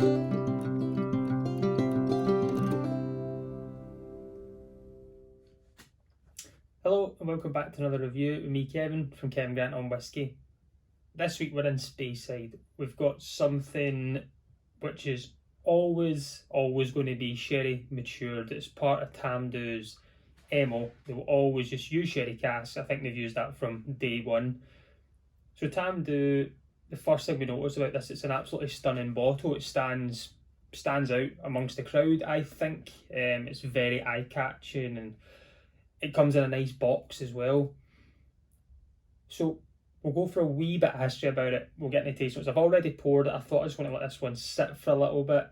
Hello and welcome back to another review with me, Kevin, from Kevin Grant on Whisky. This week we're in Speyside. We've got something which is always going to be sherry matured. It's part of Tamdhu's MO. They will always just use sherry casks. I think they've used that from day one. So Tamdhu, the first thing we notice about this, it's an absolutely stunning bottle. It stands out amongst the crowd, I think. It's very eye-catching, and it comes in a nice box as well. So we'll go for a wee bit of history about it. We'll get into taste notes. I've already poured it. I thought I was going to let this one sit for a little bit.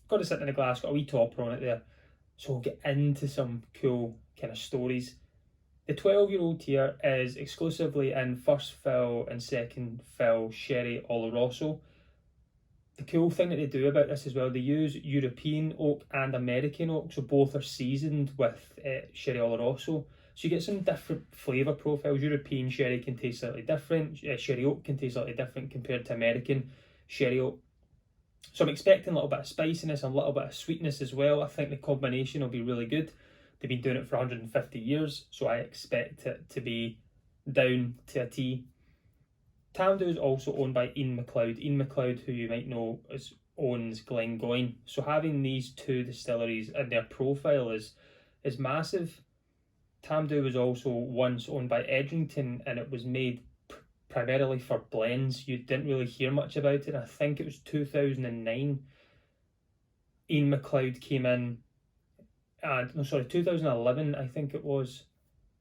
Got to sit in a glass, got a wee topper on it there. So we'll get into some cool kind of stories. The 12-year-old here is exclusively in first fill and second fill sherry Oloroso. The cool thing that they do about this as well, they use European oak and American oak, so both are seasoned with sherry Oloroso. So you get some different flavour profiles. European sherry can taste slightly different, sherry oak can taste slightly different compared to American sherry oak. So I'm expecting a little bit of spiciness and a little bit of sweetness as well. I think the combination will be really good. They've been doing it for 150 years, so I expect it to be down to a T. Tamdhu is also owned by Ian McLeod. Ian McLeod, who you might know, owns Glengoyne. So having these two distilleries in their profile is massive. Tamdhu was also once owned by Edrington, and it was made primarily for blends. You didn't really hear much about it. I think it was 2009. Ian McLeod came in, and 2011, I think it was.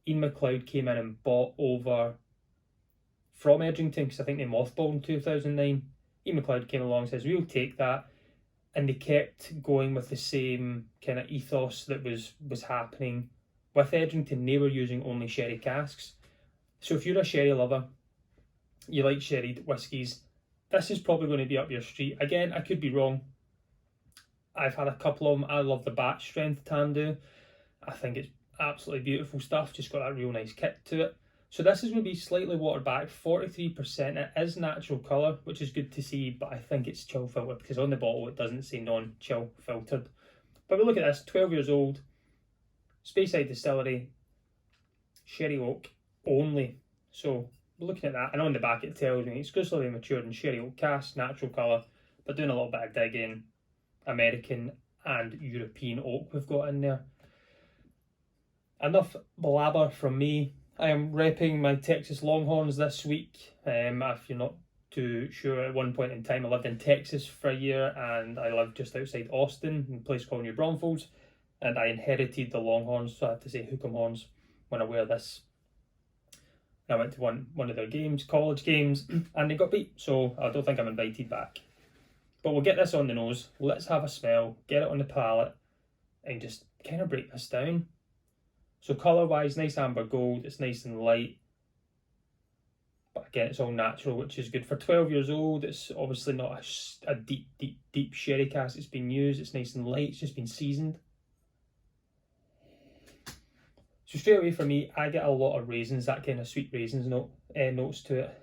Ian McLeod came in and bought over from Edrington, because I think they mothballed in 2009. Ian McLeod came along and says, we'll take that. And they kept going with the same kind of ethos that was happening with Edrington. They were using only sherry casks. So if you're a sherry lover, you like sherried whiskies, this is probably going to be up your street. Again, I could be wrong. I've had a couple of them. I love the batch strength Tamdhu. I think it's absolutely beautiful stuff. Just got that real nice kick to it. So this is going to be slightly watered back, 43%. It is natural colour, which is good to see, but I think it's chill filtered, because on the bottle it doesn't say non-chill filtered. But we look at this, 12 years old, Speyside Distillery, sherry oak only. So we're looking at that, and on the back it tells me exclusively matured in sherry oak cask, natural colour, but doing a little bit of digging, American and European oak we've got in there. Enough blabber from me. I am repping my Texas Longhorns this week. If you're not too sure, at one point in time I lived in Texas for a year, and I lived just outside Austin in a place called New Braunfels, and I inherited the Longhorns, so I have to say hook 'em horns when I wear this. I went to one of their games, college games, and they got beat, so I don't think I'm invited back. But we'll get this on the nose, let's have a smell, get it on the palate, and just kind of break this down. So colour wise, nice amber gold, it's nice and light. But again, it's all natural, which is good. For 12 years old, it's obviously not a deep sherry cask it's been used. It's nice and light, it's just been seasoned. So straight away for me, I get a lot of raisins, that kind of sweet raisins notes to it.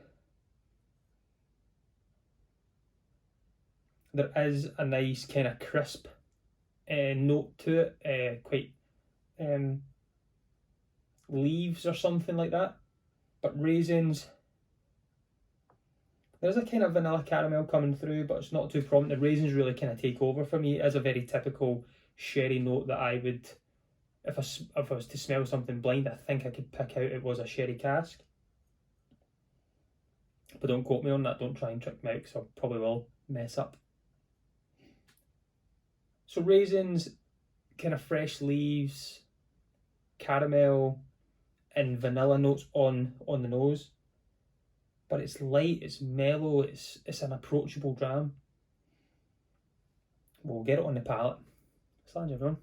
There is a nice kind of crisp note to it, quite leaves or something like that. But raisins, there's a kind of vanilla caramel coming through, but it's not too prominent. The raisins really kind of take over for me. It is a very typical sherry note that I would, if I was to smell something blind, I think I could pick out it was a sherry cask. But don't quote me on that, don't try and trick me out, because I probably will mess up. So raisins, kind of fresh leaves, caramel, and vanilla notes on the nose. But it's light, it's mellow, it's an approachable dram. We'll get it on the palate. Slange everyone.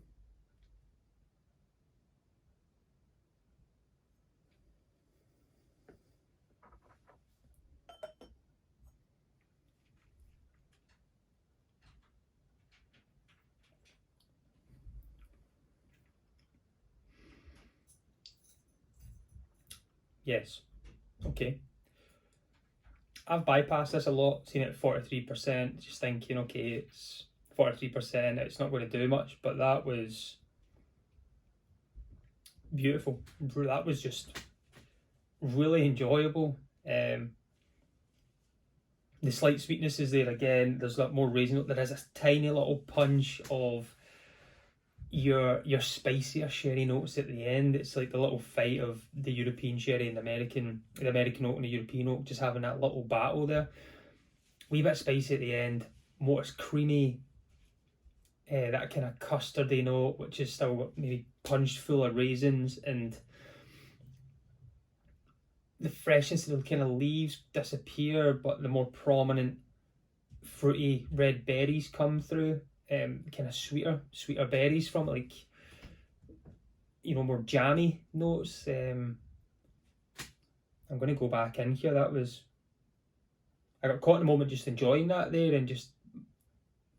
Yes, okay. I've bypassed this a lot, seen it at 43%, just thinking, okay, it's 43%, it's not going to do much, but that was beautiful. That was just really enjoyable. The slight sweetness is there again. There's a lot more raisin. There is a tiny little punch of your spicier sherry notes at the end. It's like the little fight of the European sherry and the American oak and the European oak, just having that little battle there. Wee bit spicy at the end. More it's creamy. That kind of custardy note, which is still maybe punched full of raisins, and the freshness of the kind of leaves disappear, but the more prominent fruity red berries come through. Kind of sweeter berries from it, like, you know, more jammy notes. I'm going to go back in here. I got caught in the moment just enjoying that there, and just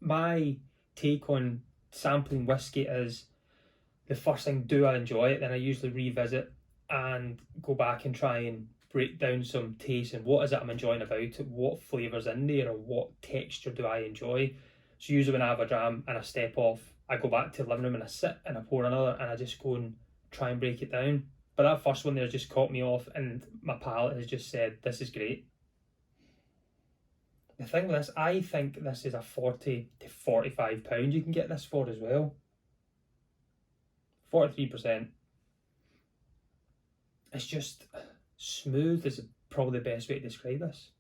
my take on sampling whiskey is the first thing, do I enjoy it? Then I usually revisit and go back and try and break down some taste and what is it I'm enjoying about it, what flavours in there, or what texture do I enjoy. So usually when I have a dram and I step off, I go back to the living room and I sit and I pour another and I just go and try and break it down. But that first one there just caught me off, and my palate has just said, this is great. The thing with this, I think this is a £40 to £45 you can get this for as well. 43%. It's just smooth is probably the best way to describe this.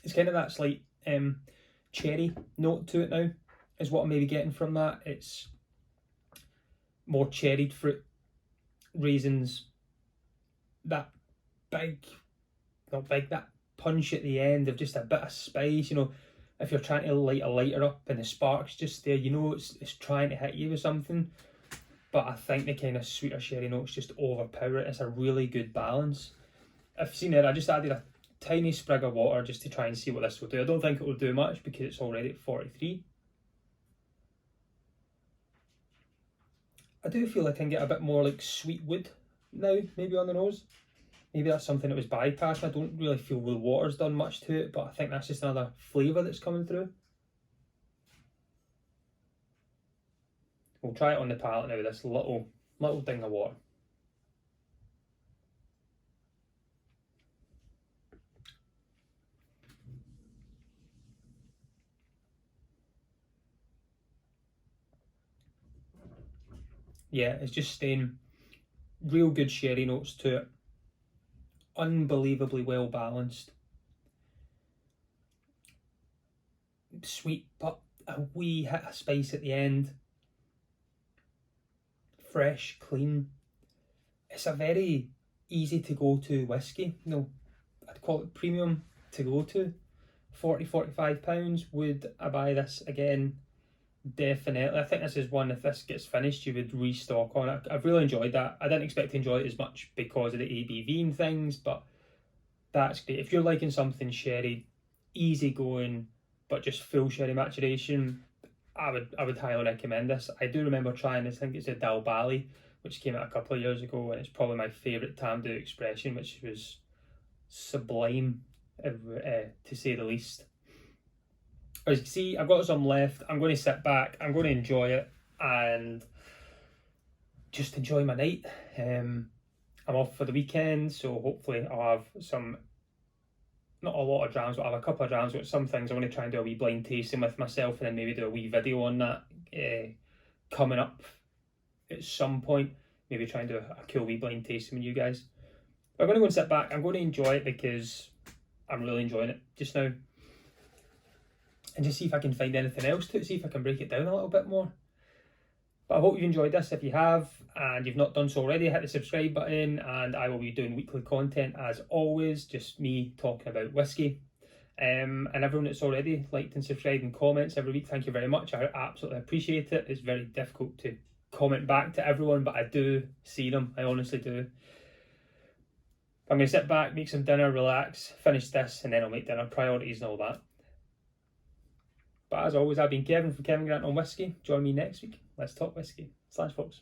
It's kind of that slight cherry note to it now, is what I'm maybe getting from that. It's more cherried fruit, raisins, that that punch at the end of just a bit of spice. You know, if you're trying to light a lighter up and the spark's just there, you know it's trying to hit you with something. But I think the kind of sweeter sherry notes just overpower it. It's a really good balance. I've seen it, I just added a tiny sprig of water just to try and see what this will do. I don't think it will do much because it's already at 43. I do feel like I can get a bit more like sweet wood now, maybe on the nose. Maybe that's something that was bypassed. I don't really feel the water's done much to it, but I think that's just another flavour that's coming through. We'll try it on the palate now with this little ding of water. Yeah, it's just staying real good sherry notes to it. Unbelievably well balanced. Sweet, but a wee hit of spice at the end. Fresh, clean. It's a very easy to go to whiskey. You know, I'd call it premium to go to. £40–45. Would I buy this again? Definitely. I think this is one, if this gets finished, you would restock on it. I've really enjoyed that. I didn't expect to enjoy it as much because of the ABV and things, but that's great. If you're liking something sherry, easy going, but just full sherry maturation, I would highly recommend this. I do remember trying this, I think it's a Dalbally, which came out a couple of years ago, and it's probably my favourite Tamdhu expression, which was sublime, to say the least. As you can see, I've got some left. I'm going to sit back, I'm going to enjoy it, and just enjoy my night. I'm off for the weekend, so hopefully I'll have some, not a lot of drams, but I'll have a couple of drams with some things. I'm going to try and do a wee blind tasting with myself, and then maybe do a wee video on that coming up at some point. Maybe try and do a cool wee blind tasting with you guys. But I'm going to go and sit back. I'm going to enjoy it because I'm really enjoying it just now. And just see if I can find anything else to it, see if I can break it down a little bit more. But I hope you enjoyed this. If you have, and you've not done so already, hit the subscribe button, and I will be doing weekly content as always, just me talking about whiskey. And everyone that's already liked and subscribed and comments every week, thank you very much. I absolutely appreciate it. It's very difficult to comment back to everyone, but I do see them, I honestly do. I'm going to sit back, make some dinner, relax, finish this, and then I'll make dinner, priorities and all that. But as always, I've been Kevin from Kevin Grant on Whisky. Join me next week. Let's talk whisky. Slash folks.